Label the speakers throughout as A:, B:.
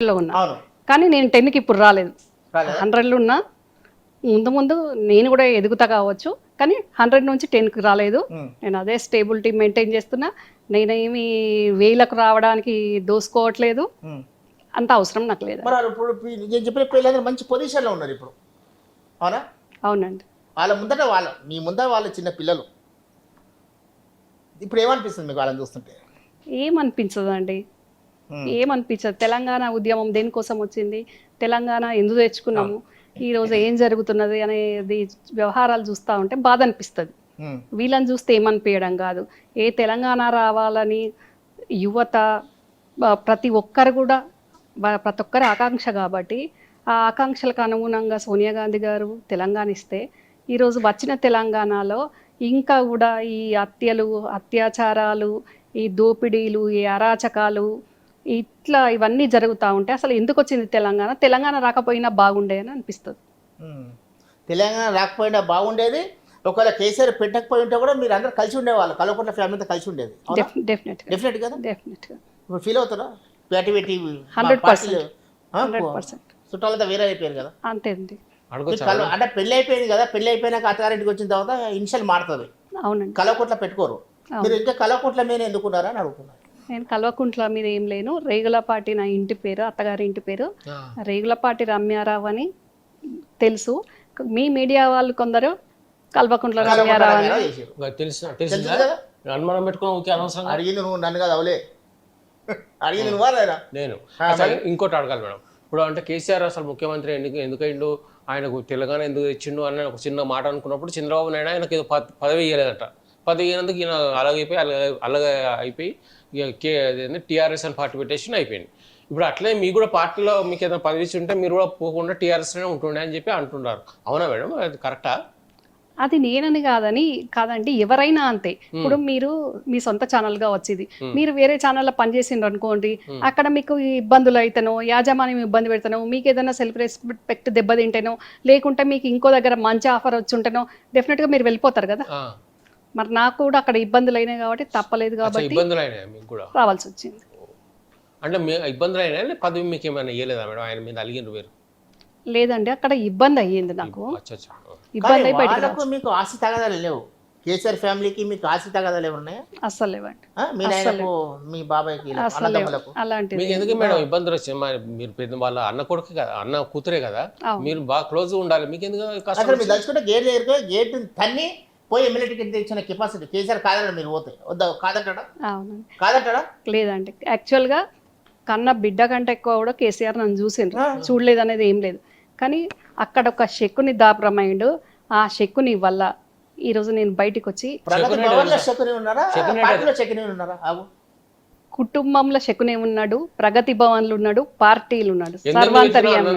A: లో ఉన్నా.
B: అవును.
A: కానీ నేను 10కి ఇప్పుడు రాలేదు.
B: రాలేదా?
A: 100లో ఉన్నా. ముందు నేను కూడా ఎదుగుతా కావచ్చు. కానీ 100 నుంచి 10కి రాలేదు. నేను అదే స్టేబిలిటీ మెయింటైన్ చేస్తున్నా. నేనేమి వేలకు రావడానికి దోసుకోవట్లేదు. అంత అవసరం నాకు లేదు.
B: మరి ఇప్పుడు నేను చెప్పిన పిల్లలందరూ మంచి పొజిషన్లో ఉన్నారు ఇప్పుడు, అవునా?
A: అవునండి.
B: వాళ్ళ ముందట మీ ముందర వాళ్ళ చిన్న పిల్లలు. ఇప్పుడు ఏమనిపిస్తుంది మీకు వాళ్ళని చూస్తుంటే?
A: ఏమనిపించదండి. ఏమనిపించదు. తెలంగాణ ఉద్యమం దేనికోసం వచ్చింది, తెలంగాణ ఎందుకు తెచ్చుకున్నాము, ఈరోజు ఏం జరుగుతున్నది అనేది వ్యవహారాలు చూస్తూ ఉంటే బాధ అనిపిస్తుంది. వీళ్ళని చూస్తే ఏమనిపించడం కాదు. తెలంగాణ రావాలని యువత ప్రతి ఒక్కరు కూడా ప్రతి ఒక్కరి ఆకాంక్ష కాబట్టి ఆ ఆకాంక్షలకు అనుగుణంగా సోనియా గాంధీ గారు తెలంగాణ ఇస్తే ఈరోజు వచ్చిన తెలంగాణలో ఇంకా కూడా ఈ హత్యలు, అత్యాచారాలు, ఈ దోపిడీలు, ఈ అరాచకాలు ఇట్లా ఇవన్నీ జరుగుతూ ఉంటే అసలు ఎందుకు వచ్చింది తెలంగాణ? తెలంగాణ రాకపోయినా బాగుండే అని అనిపిస్తుంది.
B: తెలంగాణ రాకపోయినా బాగుండేది. ఒకవేళ కేసీఆర్ పెట్టకపోయి ఉంటే కూడా మీరు అందరూ కలిసి ఉండేవాళ్ళు, కల్వకుంట్ల ఫ్యామిలీతో కలిసి ఉండేది. డెఫినెట్ కదా. ఇప్పుడు ఫీల్ అవుతారా?
A: 100%
B: చుట్టాలంతా వేరే అయిపోయారు కదా.
A: అంతే అండి.
B: అంటే పెళ్లి అయిపోయింది కదా, పెళ్లి అయిపోయినాక అత్తగారింటికి వచ్చిన తర్వాత ఇనిషియల్ మారుతుంది.
A: అవునండి.
B: కల్వకుంట్ల పెట్టుకోరు. మీరు ఇంకా కల్వకుంట్ల మీద ఎందుకున్నారా అని అడుగుతున్నారు.
A: నేను కల్వకుంట్ల మీద ఏం లేను. రేగులపాటి నా ఇంటి పేరు, అత్తగారి ఇంటి పేరు రేగులపాటి రమ్యారావు అని తెలుసు. మీ మీడియా వాళ్ళు కొందరు కల్వకుంట్ల రమ్యారావు అని
C: అనుమానం పెట్టుకుని
B: అడిగింది నువ్వు, నన్ను కదా అవలే అడిగింది నువ్వా లేదా?
C: నేను ఇంకోటి అడగాలి మేడం. ఇప్పుడు అంటే కేసీఆర్ అసలు ముఖ్యమంత్రి ఎందుకైండు, ఆయనకు తెలంగాణ ఎందుకు తెచ్చిండు అని ఒక చిన్న మాట అనుకున్నప్పుడు చంద్రబాబు నాయుడు ఆయనకు ఏదో పదవి ఇవ్వలేదట. పదవి ఇవ్వనందుకు ఈయన అలాగే అయిపోయి టీఆర్ఎస్ అని పార్టీ పెట్టేసి అయిపోయింది. ఇప్పుడు అట్లే మీకు కూడా పార్టీలో మీకు ఏదైనా పదవి ఇచ్చి ఉంటే మీరు కూడా పోకుండా టీఆర్ఎస్లోనే ఉంటుండే అని చెప్పి అంటున్నారు. అవునా మేడం? అది కరెక్టా?
A: అది నేనని కాదండి, ఎవరైనా అంతే. ఇప్పుడు మీరు మీ సొంత ఛానల్గా వచ్చేది, మీరు వేరే ఛానల్లో పనిచేసిండ్రు అనుకోండి, అక్కడ మీకు ఇబ్బందులు అయితేనో, యాజమాన్యం ఇబ్బంది పెడతానో, మీకు ఏదైనా సెల్ఫ్ రెస్పెక్ట్ దెబ్బతింటేనో, లేకుంటే మీకు ఇంకో దగ్గర మంచి ఆఫర్ వచ్చి ఉంటేనో డెఫినెట్గా మీరు వెళ్ళిపోతారు కదా. మరి నాకు కూడా అక్కడ ఇబ్బందులు అయినాయి కాబట్టి తప్పలేదు కాబట్టి
C: ఇబ్బందులు అయినాయి మీకు కూడా
A: రావాల్సి వచ్చింది.
C: అంటే ఇబ్బందులు అయినా పదవి మీకు ఏమైనా ఇవ్వలేదా మేడం? ఆయన మీద అలిగిన వేరు
A: లేదండి, అక్కడ ఇబ్బంది అయ్యింది నాకు. ఇబ్బంది
B: అయిపోయి మీకు ఆస్తి తగాదాలు లేవు. కేసీఆర్ ఫ్యామిలీకి మీకు ఆస్తి తగాదాలు ఏమున్నాయా?
A: అస్సలు లేవండి.
B: మీ నాయనకు, మీ బాబాయ్కి,
A: అలాంటివి
C: మీకు ఎందుకు మేడం ఇబ్బందులు వచ్చాయి? మీరు పెద్ద వాళ్ళ అన్న కొడుకు కదా, అన్న కూతురే కదా, మీరు బాగా క్లోజ్ ఉండాలి. మీకు ఎందుకు
B: అసలు మీరు తలుచుకుంటే గేట్ దగ్గర గేట్ తన్ని పోయి ఎమ్మెల్యే టికెట్ తెచ్చిన కెపాసిటీ కేసీఆర్ కాదండి. మీరు పోతే వద్దా? కాదంటాడా?
A: లేదండి. యాక్చువల్గా కన్న బిడ్డ కంటే ఎక్కువ కూడా కేసీఆర్ నన్ను చూసిండ్రు, చూడలేదు అనేది ఏం లేదు. కానీ అక్కడ ఒక శక్కుని దాపరమైండు. ఆ శక్కుని వల్ల ఈరోజు నేను బయటికి వచ్చి కుటుంబంలో శకునే ఉన్నాడు, ప్రగతి భవన్లు ఉన్నాడు, పార్టీలు ఉన్నాడు, సర్వాంతర్యామి.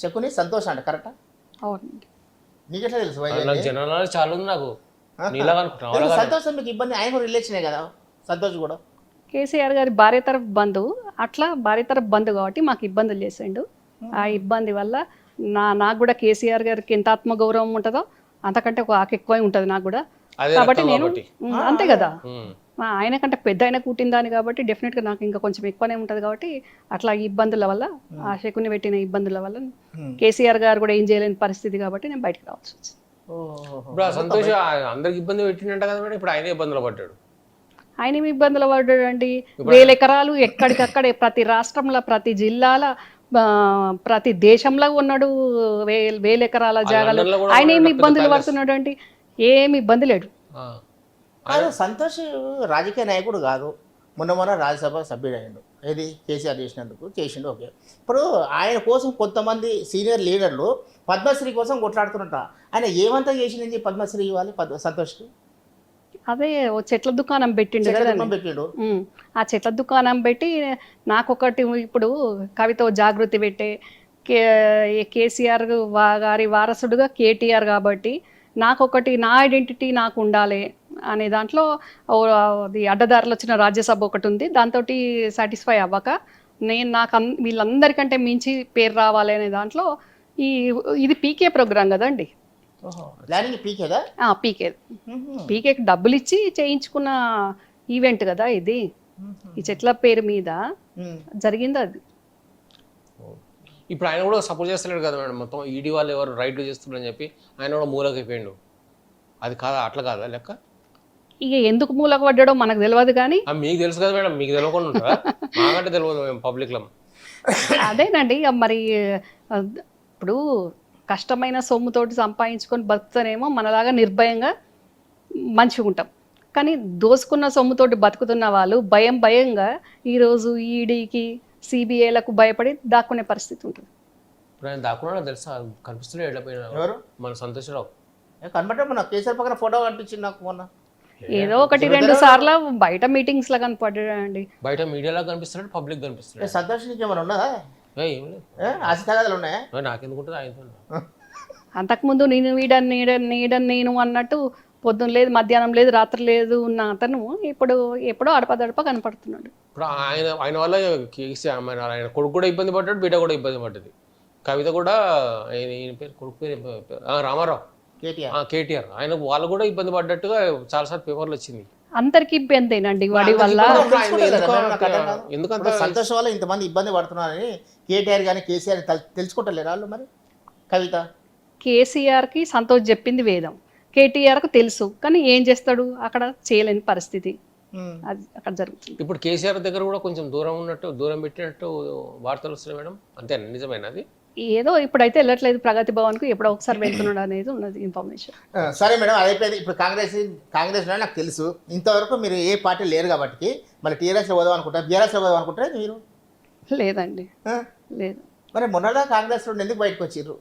B: శకుని సంతోష్ అంట, కరెక్టా?
A: అవునండి.
B: నీకెట్లా తెలుసు?
C: చాలా ఉంది నాకు.
B: సంతోషం మీకు ఇబ్బంది, ఆయన రిలేషనే కదా సంతోష్ కూడా.
A: కేసీఆర్ గారి భార్య తరఫు బంధువు, అట్లా భార్య తరఫు బంధువు కాబట్టి మాకు ఇబ్బందులు చేసిండు. ఆ ఇబ్బంది వల్ల నాకు కూడా కేసీఆర్ గారికి ఎంత ఆత్మగౌరవం ఉంటుందో అంతకంటే ఒక ఎక్కువ ఉంటుంది నాకు కూడా. కాబట్టి నేను అంతే కదా, ఆయన కంటే పెద్ద ఆయన కూటిందాన్ని కాబట్టి డెఫినెట్గా నాకు ఇంకా కొంచెం ఎక్కువనే ఉంటుంది. కాబట్టి అట్లా ఇబ్బందుల వల్ల, ఆ శకుని పెట్టిన ఇబ్బందుల వల్ల కేసీఆర్ గారు కూడా ఏం చేయలేని పరిస్థితి కాబట్టి నేను బయటకు రావాల్సి వచ్చింది.
C: ఇప్పుడు ఆ సంతోష్ అందరికి ఇబ్బంది పెట్టినట్టు కదా మేడం, ఇప్పుడు ఆయన ఇబ్బందులు పడ్డాడు.
A: ఆయన ఇబ్బందులు పడ్డాడు అండి. 1000 ఎకరాలు ఎక్కడికక్కడే ప్రతి రాష్ట్రంలో, ప్రతి జిల్లాల, ప్రతి దేశంలో ఉన్నాడు. 1000 ఎకరాల జాగాలు. ఆయన ఏమి ఇబ్బందులు పడుతున్నాడు అండి? ఏమి ఇబ్బంది లేడు.
B: సంతోష్ రాజకీయ నాయకుడు కాదు, మొన్న రాజ్యసభ సభ్యుడు అయ్యాడు. ఏది కేసీఆర్ చేసిండు. ఓకే, ఇప్పుడు ఆయన కోసం కొంతమంది సీనియర్ లీడర్లు పద్మశ్రీ కోసం కొట్లాడుతున్నట. ఆయన ఏమంతా చేసిందని పద్మశ్రీ ఇవ్వాలి సంతోష్కి?
A: అదే చెట్ల దుకాణం పెట్టిండు కదా. ఆ చెట్ల దుకాణం పెట్టి నాకొకటి, ఇప్పుడు కవిత జాగృతి పెట్టే కేసీఆర్ గారి వారసుడుగా కేటీఆర్ కాబట్టి నాకొకటి, నా ఐడెంటిటీ నాకు ఉండాలి అనే దాంట్లో అది అడ్డదారులు వచ్చిన రాజ్యసభ ఒకటి ఉంది. దాంతో సాటిస్ఫై అవ్వక నాకు వీళ్ళందరికంటే మించి పేరు రావాలి అనే దాంట్లో ఇది పీకే ప్రోగ్రాం కదండి.
B: ఓహో ప్లానింగ్ పీకేదా
A: పీకే పీకేకి డబ్బులు ఇచ్చి చేయించుకున్న ఈవెంట్ కదా ఇది. ఈ చెట్ల పేరు మీద జరిగింది అది.
C: ఇప్పుడు ఆయన కూడా సపోర్ట్ చేస్తలేడు కదా మేడం, మొత్తం ఈడీ వాళ్ళు ఎవరు రైట్లు చేస్తున్నారని చెప్పి ఆయన కూడా మూలకైపోయిండు. అది కాదా, అట్లా కాదా లెక్క?
A: ఇక ఎందుకు మూలకు పడ్డాడో మనకు తెలియదు కానీ
C: మీకు తెలుసు కదా మేడం, మీకు తెలియకుండా ఉంటారా? మాకంటే తెలియదు మేము పబ్లిక్లో.
A: అదేనండి ఇక మరి ఇప్పుడు కష్టమైన సొమ్ముతోటి సంపాదించుకొని బతుకుతానేమో మనలాగా నిర్భయంగా మంచిగా ఉంటాం. కానీ దోసుకున్న సొమ్ముతోటి బతుకుతున్న వాళ్ళు భయంగా ఈరోజు ఈడీకి సిబిఐలకు భయపడి దాక్కునే పరిస్థితి ఉంటుంది.
C: ఇప్పుడు ఆయన దాక్కున్నా తెలుసా, కనిపిస్తుండే వెళ్ళిపోయినా
B: ఎవరు
C: మన సంతోషరావు
B: కనబడ్డా మన కేసీఆర్ పక్కన ఫోటో కనిపించింది నాకు మొన్న.
A: ఏదో 1-2 సార్లు బయట మీటింగ్స్ లా కనపడ్డాడండి.
C: బయట మీడియాలో కనిపిస్తున్నాడు, పబ్లిక్ కనిపిస్తున్నాడు.
B: సంతోష్ నీకు ఏమైనా ఉన్నదా,
C: ఏం లేదు,
B: ఆశతగాదాలు ఉన్నాయా?
C: నాకెందుకుంటుంది ఆయనతో.
A: అంతకుముందు నేను నేను అన్నట్టు పొద్దున్న లేదు, మధ్యాహ్నం లేదు, రాత్రి లేదు ఉన్న అతను ఇప్పుడు ఎప్పుడో అడపదడప కనపడుతున్నాడు.
C: ఇప్పుడు ఆయన వల్ల కేసీఆర్ ఆయన కొడుకు కూడా ఇబ్బంది పడ్డాడు, బిడ్డ కూడా ఇబ్బంది పడ్డది. కవిత కూడా ఈయన పేరు, కొడుకు పేరు రామారావు, కేటీఆర్, ఆయన వాళ్ళు కూడా ఇబ్బంది పడ్డట్టుగా చాలాసార్లు పేపర్లు వచ్చింది.
A: అందరికి ఇబ్బందేనండి వాడి వల్ల.
C: ఎందుకంటే
B: సంతోషం వల్ల ఇంతమంది ఇబ్బంది పడుతున్నారని కేటీఆర్ కానీ కేసీఆర్ తెలుసుకుంటలేరు వాళ్ళు. మరి కవిత
A: కేసీఆర్కి సంతోష్ చెప్పింది వేదం, కేటీఆర్కు తెలుసు కానీ ఏం చేస్తాడు, అక్కడ చేయలేని పరిస్థితి అది అక్కడ జరుగుతుంది.
C: ఇప్పుడు కేసీఆర్ దగ్గర కూడా కొంచెం దూరం పెట్టినట్టు వార్తలు వస్తున్నాయి మేడం, అంతేనా, నిజమేనా అది?
A: ఏదో ఇప్పుడైతే వెళ్ళట్లేదు ప్రగతి భవన్కు, ఎప్పుడో ఒకసారి వెళ్తున్నాడు అనేది ఉన్నది ఇన్ఫర్మేషన్.
B: సరే మేడం, అదైపోయింది. ఇప్పుడు కాంగ్రెస్ నాకు తెలుసు, ఇంతవరకు మీరు ఏ పార్టీ లేరు కాబట్టి మళ్ళీ టీఆర్ఎస్లో పోదాం అనుకుంటారు, బీఆర్ఎస్లో పోదాం అనుకుంటారా మీరు?
A: లేదండి, లేదు.
B: మరి మొన్నదా కాంగ్రెస్ నుండి ఎందుకు బయటకు వచ్చిర్రు?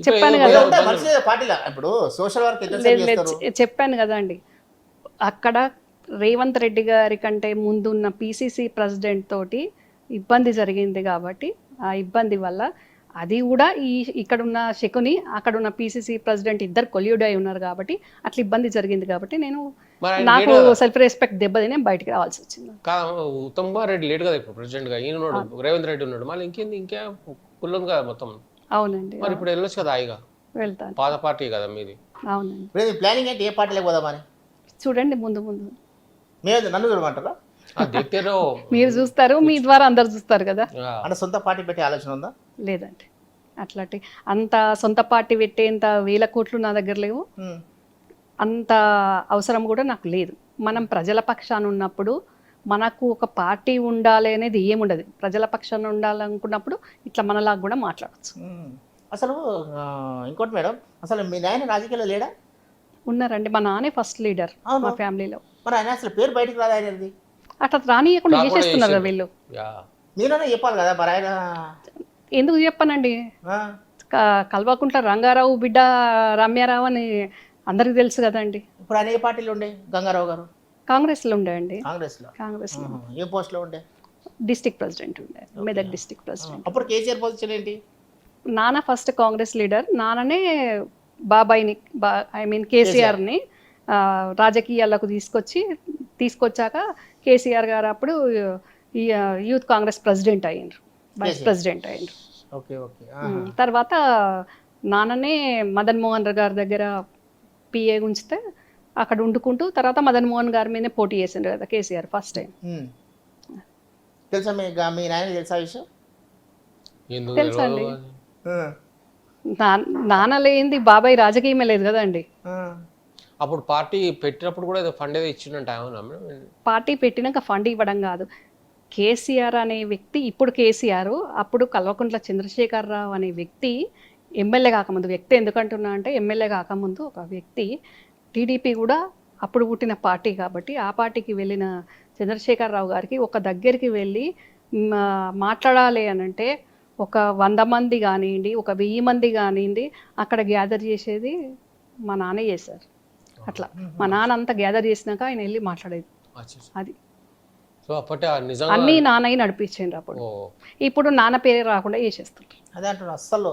A: చెప్పాను కదా,
B: మనిషి పార్టీలో ఇప్పుడు సోషల్ వర్క్
A: చెప్పాను కదా అండి. అక్కడ రేవంత్ రెడ్డి గారి కంటే ముందున్న పిసిసి ప్రెసిడెంట్ తోటి ఇబ్బంది జరిగింది కాబట్టి ఆ ఇబ్బంది వల్ల అది కూడా ఇక్కడున్న శకుని అక్కడున్న పిసిసి ప్రెసిడెంట్ ఇద్దరు కొల్యూడ్ అయి ఉన్నారు కాబట్టి అట్లా ఇబ్బంది జరిగింది కాబట్టి నాకు సెల్ఫ్ రెస్పెక్ట్ దెబ్బతిని బయటికి రావాల్సి వచ్చింది.
C: ఉత్తమ్ కుమార్ రెడ్డి లేడు కదా ఇప్పుడు ప్రెసిడెంట్ గా, ఈయన ఉన్నాడు, రేవంత్ రెడ్డి ఉన్నాడు, మళ్ళీ ఇంకా కులం కదా మొత్తం.
A: అవునండి,
C: మరి ఇప్పుడు వెళ్ళొచ్చు కదా, హాయిగా
A: వెళ్తాను.
C: పాత పార్టీ కదా మీది.
A: అవునండి.
B: ప్లానింగ్ ఏంటి, ఏ పార్టీలకు పోదామని?
A: చూడండి ముందు
B: నన్ను చూడమంటారా?
A: మీరు చూస్తారు, మీ ద్వారా అందరు చూస్తారు కదా.
B: అంటే సొంత పార్టీ పెట్టే ఆలోచన ఉందా?
A: లేదండి, అట్లాంటి అంత సొంత పార్టీ పెట్టేంత 1000 కోట్లు నా దగ్గర లేవు, అంత అవసరం కూడా నాకు లేదు. మనం ప్రజల పక్షాన ఉన్నప్పుడు మనకు ఒక పార్టీ ఉండాలి అనేది ఏముండదు. ప్రజల పక్షాన ఉండాలనుకున్నప్పుడు ఇట్లా మనలాగా కూడా మాట్లాడచ్చు.
B: అసలు ఇంకోటి మేడం, అసలు మీ నాయన రాజకీయాల్లో లేడా?
A: ఉన్నారండి, మా నానే ఫస్ట్ లీడర్ మా ఫ్యామిలీలో.
B: మరి ఆయన అసలు పేరు బయటకు రాదు ఆయనది,
A: అట్లా రానియకుండా చేసేస్తున్నారు వీళ్ళు.
B: మీరైనా చెప్పాలి కదా మరి. ఆయన
A: ఎందుకు చెప్పానండి, కల్వకుంట్ల రంగారావు బిడ్డ రమ్యారావు అని అందరికి తెలుసు కదండి.
B: ఇప్పుడు ఆయన ఏ పార్టీలో ఉండే? గంగారావు గారు
A: కాంగ్రెస్లో ఉండే అండి.
B: కాంగ్రెస్లో ఏ పోస్ట్లో ఉండే?
A: డిస్ట్రిక్ట్ ప్రెసిడెంట్ ఉండే, మెదక్ డిస్ట్రిక్ట్ ప్రెసిడెంట్.
B: అప్పుడు కేసీఆర్ పొజిషన్ ఏంటి?
A: నాన్న ఫస్ట్ కాంగ్రెస్ లీడర్, నాన్ననే బాబాయిని కేసీఆర్ని రాజకీయాలకు తీసుకొచ్చాక కేసీఆర్ గారు అప్పుడు యూత్ కాంగ్రెస్ ప్రెసిడెంట్ అయ్యిండ్రు, వైస్ ప్రెసిడెంట్ అయ్యిండ్రు. తర్వాత నాన్ననే మదన్ మోహన్ గారి దగ్గర పిఏ ఉంచితే అక్కడ వండుకుంటూ తర్వాత మదన్ మోహన్ గారి మీదనే పోటీ చేసిండ్రు కదా కేసీఆర్ ఫస్ట్ టైం.
B: తెలుసా మీ నాయన తెలుసా విషయం?
A: తెలుసా అండి, నాన్న లేనిది బాబాయ్ రాజకీయమే లేదు కదండి.
C: అప్పుడు పార్టీ పెట్టినప్పుడు కూడా ఫండ్ ఏదో ఇచ్చిందంట.
A: పార్టీ పెట్టినాక ఫండ్ ఇవ్వడం కాదు, కేసీఆర్ అనే వ్యక్తి, ఇప్పుడు కేసీఆర్, అప్పుడు కల్వకుంట్ల చంద్రశేఖరరావు అనే వ్యక్తి ఎమ్మెల్యే కాకముందు, వ్యక్తి ఎందుకంటున్నా అంటే ఎమ్మెల్యే కాకముందు ఒక వ్యక్తి, టీడీపీ కూడా అప్పుడు పుట్టిన పార్టీ కాబట్టి ఆ పార్టీకి వెళ్ళిన చంద్రశేఖరరావు గారికి ఒక దగ్గరికి వెళ్ళి మాట్లాడాలి అని అంటే ఒక 100 మంది కానివ్వండి, ఒక 1000 మంది కానివ్వండి, అక్కడ గ్యాదర్ చేసేది మా నాన్న చేశారు. అట్లా మా నాన్న అంతా గ్యాదర్ చేసినాక ఆయన వెళ్ళి మాట్లాడేది. అది అన్నీ నాన్నయ్య నడిపించండి అప్పుడు. ఇప్పుడు నాన్న పేరే రాకుండా చేసేస్తుంటారు.
B: అదే అంటున్నా, అస్సలు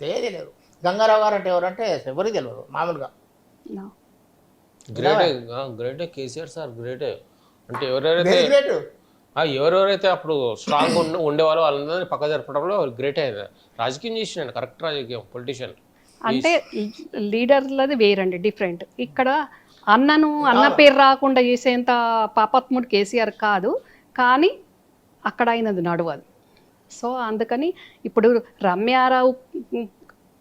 B: తెలియదు. గంగారావు గారు అంటే ఎవరంటే ఎవరికి తెలియదు మామూలుగా.
C: గ్రేటే కేసీఆర్ సార్, గ్రేటే. అంటే ఎవరెవరైతే అప్పుడు స్ట్రాంగ్ ఉండేవాళ్ళు వాళ్ళందరినీ పక్క జరపడంలో గ్రేట్ అయింది. రాజకీయం చేసినాడు, కరెక్ట్ రాజకీయం, పొలిటీషియన్.
A: అంటే లీడర్లది వేరండి, డిఫరెంట్. ఇక్కడ అన్న పేరు రాకుండా చేసేంత పాపాత్ముడు కేసీఆర్ కాదు, కానీ అక్కడ అయినది నడవదు. సో అందుకని ఇప్పుడు రమ్యారావు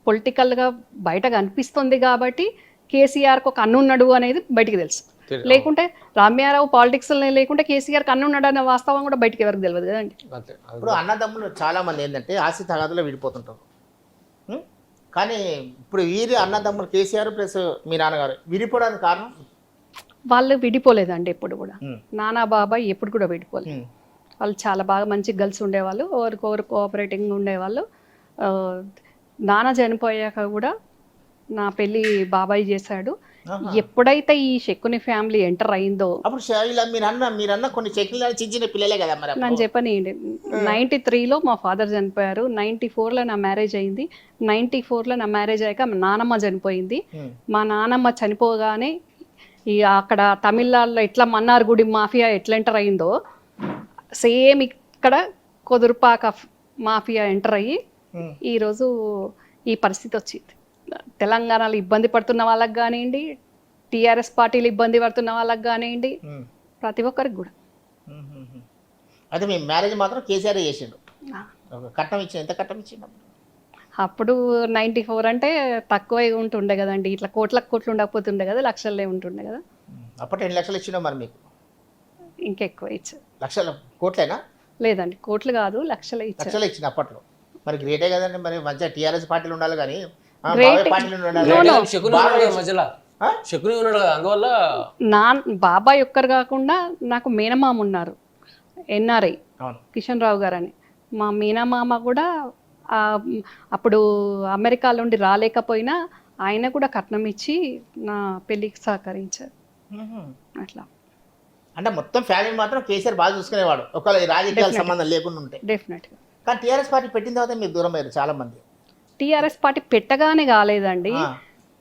A: పొలిటికల్గా బయట కనిపిస్తుంది కాబట్టి కేసీఆర్కి ఒక అన్నున్నాడు అనేది బయటికి తెలుసు. లేకుంటే రమ్యారావు పాలిటిక్స్ లేకుంటే కేసీఆర్కి అన్నున్నాడు అనే వాస్తవం కూడా బయటికి ఎవరికి తెలియదు కదండి.
B: ఇప్పుడు అన్నదమ్ములు చాలా మంది ఏంటంటే ఆస్తి తగాదులో విడిపోతుంటారు. కానీ ఇప్పుడు వీరి అన్నదమ్ములు కేసీఆర్ ప్లస్ మీ నాన్నగారు విడిపోవడానికి కారణం?
A: వాళ్ళు విడిపోలేదండి ఎప్పుడు కూడా. నానా బాబాయ్ ఎప్పుడు కూడా విడిపోలేదు. వాళ్ళు చాలా బాగా మంచిగా కలిసి ఉండేవాళ్ళు, ఒకరికొకరు కోఆపరేటింగ్ ఉండేవాళ్ళు. నాన్న చనిపోయాక కూడా నా పెళ్ళి బాబాయ్ చేశాడు. ఎప్పుడైతే ఈ శకుని ఫ్యామిలీ ఎంటర్ అయిందో
B: అప్పుడు మీరన్న కొన్ని చెక్కులు చిన్న పిల్లలే కదా మరి.
A: నేను చెప్పని 93లో మా ఫాదర్ చనిపోయారు, 94లో నా మ్యారేజ్ అయింది, 94లో నా మ్యారేజ్ అయ్యాక మా నానమ్మ చనిపోయింది. మా నానమ్మ చనిపోగానే ఈ అక్కడ తమిళనాడులో ఎట్లా మన్నార్గుడి మాఫియా ఎట్లా ఎంటర్ అయిందో సేమ్ ఇక్కడ కొదురుపాక మాఫియా ఎంటర్ అయ్యి ఈరోజు ఈ పరిస్థితి వచ్చింది. తెలంగాణలో ఇబ్బంది పడుతున్న వాళ్ళకి కానివ్వండి, టీఆర్ఎస్ పార్టీలు ఇబ్బంది పడుతున్న వాళ్ళకి కానివ్వండి, ప్రతి ఒక్కరికి కూడా.
B: అయితే మీ మ్యారేజ్ మాత్రం కేసీఆర్ చేసిండు. కట్నం ఇచ్చిండు, ఎంత కట్నం ఇచ్చిండు?
A: అప్పుడు 94 అంటే తక్కువ ఉంటుండే కదండి, ఇట్లా కోట్లు ఉండకపోతుండే కదా, లక్షలే ఉంటుండే కదా.
B: అప్పటి 2 లక్షలు ఇచ్చిండు మరి మీకు?
A: ఇంకెక్కువ ఇచ్చారు.
B: లక్షలు కోట్లేనా?
A: లేదండి, కోట్లు కాదు, లక్షలే
B: ఇచ్చింది అప్పట్లో. మరి గ్రేటే కదండి, మరి మంచిగా టీఆర్ఎస్ పార్టీలు ఉండాలి కానీ
A: బాబాయ్ ఒక్కరు కాకుండా నాకు మేనమామ ఉన్నారు, ఎన్ఆర్ఐ కిషన్ రావు గారు అని. మా మేనమామ కూడా అప్పుడు అమెరికా నుండి రాలేకపోయినా ఆయన కూడా కట్నం ఇచ్చి నా పెళ్ళికి సహకరించారు. అట్లా
B: అంటే మొత్తం ఫ్యామిలీ మాత్రం కేసీఆర్ బాగా చూసుకునేవాడు, ఒకవేళ రాజకీయాల సంబంధం లేకుండా ఉంటే.
A: డెఫినెట్గా.
B: కానీ టీఆర్ఎస్ పార్టీ పెట్టిన తర్వాత మీరు దూరం అయ్యారు చాలా మంది.
A: టీఆర్ఎస్ పార్టీ పెట్టగానే కాలేదండి.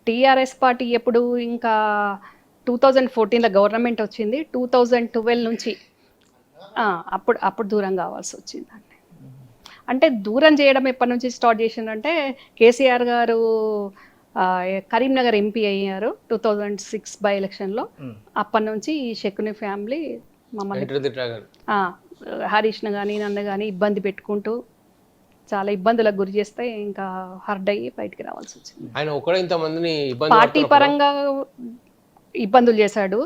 A: టీఆర్ఎస్ పార్టీ ఎప్పుడు ఇంకా 2014లో గవర్నమెంట్ వచ్చింది, 2012 నుంచి అప్పుడు దూరం కావాల్సి వచ్చిందండి. అంటే దూరం చేయడం ఎప్పటి నుంచి స్టార్ట్ చేసిందంటే కేసీఆర్ గారు కరీంనగర్ ఎంపీ అయ్యారు 2006 బై ఎలక్షన్లో. అప్పటి నుంచి ఈ శకుని ఫ్యామిలీ మమ్మల్ని హరీష్ను కానీ నన్ను కానీ ఇబ్బంది పెట్టుకుంటూ చాలా ఇబ్బందులకు గురి చేస్తే ఇంకా హర్డ్ అయ్యి బయటికి రావాల్సి వచ్చింది.
C: ఆయన ఒకడే ఇంతమందిని
A: పార్టీ పరంగా ఇబ్బందులు చేశాడు,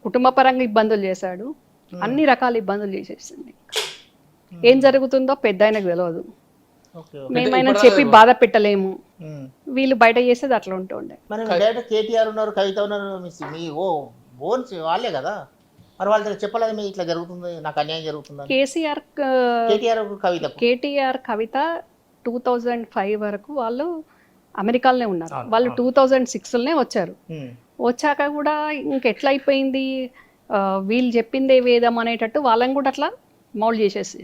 A: కుటుంబ పరంగా ఇబ్బందులు చేశాడు, అన్ని రకాల ఇబ్బందులు చేసేసింది. ఏం జరుగుతుందో పెద్ద ఆయనకు తెలియదు, మేమైనా చెప్పి బాధ పెట్టలేము, వీళ్ళు బయట చేసేది అట్లా ఉంటుండే.
B: కేటీఆర్ ఉన్నారు, కవిత ఉన్నారు, మీ వాళ్ళే కదా, మరి వాళ్ళ చెప్పలేదు మీ ఇట్లా జరుగుతుంది, నాకు అన్యాయం జరుగుతుంది?
A: కేటీఆర్ కవిత 2005 వరకు వాళ్ళు అమెరికాలోనే ఉన్నారు. వాళ్ళు 2006లోనే వచ్చారు. వచ్చాక కూడా ఇంకెట్లా అయిపోయింది, వీళ్ళు చెప్పిందే వేదం అనేటట్టు వాళ్ళని కూడా అట్లా మౌల్డ్ చేసేసి.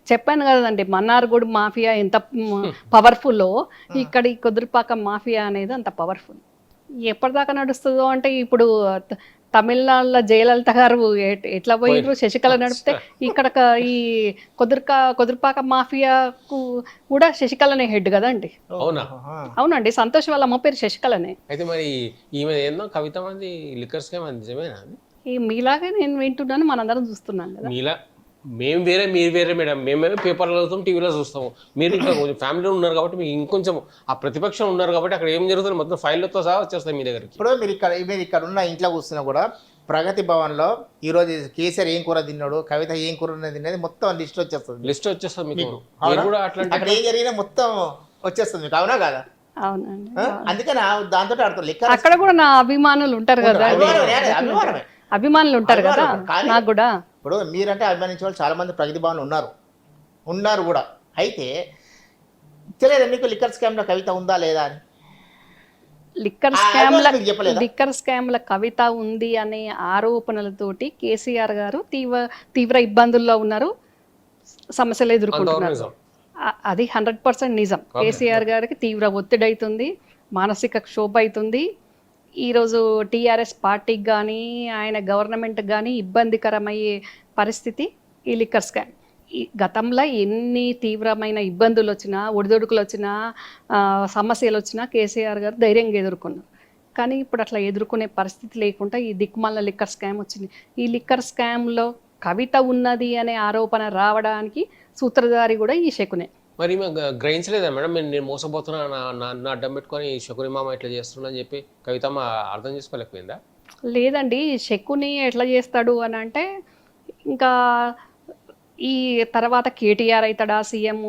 A: చెప్పాను కదండి, మన్నార్గుడి మాఫియా ఎంత పవర్ఫుల్లో, ఇక్కడ ఈ కుదురుపాక మాఫియా అనేది అంత పవర్ఫుల్. ఎప్పటిదాకా నడుస్తుందో అంటే ఇప్పుడు తమిళనాడులో జయలలిత గారు ఎట్లా పోయినారు, శశికళ నడిపితే ఇక్కడ ఈ కుదురుపాక మాఫియాకు కూడా శశికళనే హెడ్ కదండి. అవునండి, సంతోష్ వాళ్ళ అమ్మ పేరు శశికళనే.
C: అయితే మరి ఈమె ఏందో కవిత మంది లిక్కర్ స్కామ్ నిజమేనా?
A: ఈ మీలాగే నేను వింటున్నాను, మనందరం చూస్తున్నాను కదా.
C: మీలా మేము వేరే మీరు వేరే మేడం, మేమేమో పేపర్లో చదువుతాం, టీవీలో చూస్తాము. మీరు ఇంకా కొంచెం ఫ్యామిలీలో ఉన్నారు కాబట్టి మీకు ఇంకొంచెం ఆ ప్రతిపక్షం ఉన్నారు కాబట్టి అక్కడ ఏం జరుగుతుంది మొత్తం ఫైళ్ళతో సహా వచ్చేస్తాయి మీ దగ్గరికి.
B: ఇప్పుడు మీరు ఇక్కడ ఉన్న ఇంట్లో కూర్చున్నా కూడా ప్రగతి భవన్లో ఈరోజు కేసీఆర్ ఏం కూర తిన్నాడు, కవిత ఏం కూర తిన్నది మొత్తం లిస్ట్ వచ్చేస్తుంది మీకు. అక్కడ ఏం జరిగినా మొత్తం వచ్చేస్తుంది మీకు, అవునా కదా?
A: అవునండి,
B: అందుకని దాంతో ఆడుతుంది.
A: అక్కడ కూడా నా అభిమానులు ఉంటారు కదా, అభిమానులు ఉంటారు కదా నాకు కూడా.
B: ఇప్పుడు మీరంటే అభిమానించే వాళ్ళు చాలా మంది ప్రగతి భవన్ ఉన్నారు కూడా. అయితే తెలియదు మీకు లిక్కర్ స్కామ్లో కవిత ఉందా లేదా అని?
A: లిక్కర్ స్కామ్ల కవిత ఉంది అనే ఆరోపణలతోటి కేసీఆర్ గారు తీవ్ర ఇబ్బందుల్లో ఉన్నారు, సమస్యలు ఎదుర్కొంటున్నారు. అది 100% నిజం. కేసీఆర్ గారికి తీవ్ర ఒత్తిడి అవుతుంది, మానసిక క్షోభ అవుతుంది. ఈరోజు టీఆర్ఎస్ పార్టీకి కానీ ఆయన గవర్నమెంట్కి కానీ ఇబ్బందికరమయ్యే పరిస్థితి ఈ లిక్కర్ స్కామ్. ఈ గతంలో ఎన్ని తీవ్రమైన ఇబ్బందులు వచ్చినా ఒడిదొడుకులు వచ్చినా సమస్యలు వచ్చినా కేసీఆర్ గారు ధైర్యంగా ఎదుర్కొన్నారు. కానీ ఇప్పుడు అట్లా ఎదుర్కొనే పరిస్థితి లేకుండా ఈ దిక్కుమాల లిక్కర్ స్కామ్ వచ్చింది. ఈ లిక్కర్ స్కామ్లో కవిత ఉన్నది అనే ఆరోపణ రావడానికి సూత్రధారి కూడా ఈ శకునే.
C: మరి గ్రహించలేదా మేడం, నేను మోసపోతున్నా, నా అడ్డం పెట్టుకొని శకుని మామ ఇట్లా చేస్తున్నా అని చెప్పి కవితమ్మ అర్థం చేసుకోలేకపోయిందా?
A: లేదండి, శకుని ఎట్లా చేస్తాడు అని అంటే, ఇంకా ఈ తర్వాత కేటీఆర్ అవుతాడా సీఎం,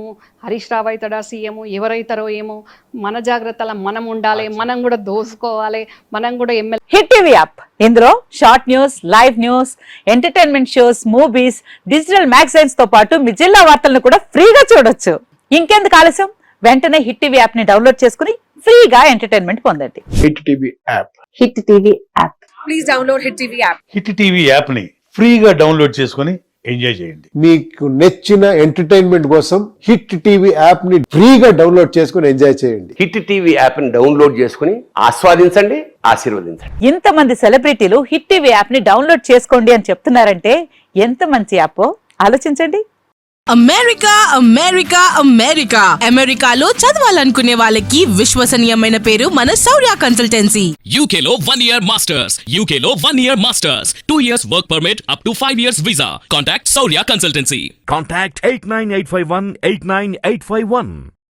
A: హరీష్ రావు అవుతాడా సీఎం, ఎవరైతారో ఏమో, మన జాగ్రత్తలో మనం ఉండాలి, మనం కూడా దోసుకోవాలి, మనం కూడా ఎమ్మెల్యే.
D: హిట్ టీవీ యాప్, ఇందులో short news, live news, entertainment shows, movies, digital magazines తో పాటు మీ జిల్లా వార్తలను కూడా ఫ్రీగా చూడొచ్చు. ఇంకెందుకు ఆలస్యం, వెంటనే హిట్ టీవీ యాప్ ని డౌన్లోడ్ చేసుకుని ఫ్రీగా ఎంటర్టైన్మెంట్ పొందండి.
E: Hit TV app.
D: Hit TV app, please download hit TV app.
E: Hit TV app ని ఫ్రీగా డౌన్లోడ్ చేసుకుని ఎంజాయ్ చేయండి.
F: మీకు నచ్చిన ఎంటర్టైన్మెంట్ కోసం హిట్ టీవీ యాప్ ని ఫ్రీగా డౌన్లోడ్ చేసుకుని ఎంజాయ్ చేయండి.
G: హిట్ టీవీ యాప్ ని డౌన్లోడ్ చేసుకుని ఆస్వాదించండి, ఆశీర్వదించండి.
D: ఇంతమంది సెలబ్రిటీలు హిట్ టీవీ యాప్ ని డౌన్లోడ్ చేసుకోండి అని చెప్తున్నారంటే ఎంత మంచి యాప్ ఆలోచించండి.
H: అమెరికా అమెరికా అమెరికా అమెరికాలో చదవాలనుకునే వాళ్ళకి విశ్వసనీయమైన పేరు మన శౌర్య కన్సల్టెన్సీ.
I: UK లో 1 year masters, UK లో 1 year masters, 2 years work permit up to 5 years visa. Contact Shaurya Consultancy.
J: Contact 89851 89851.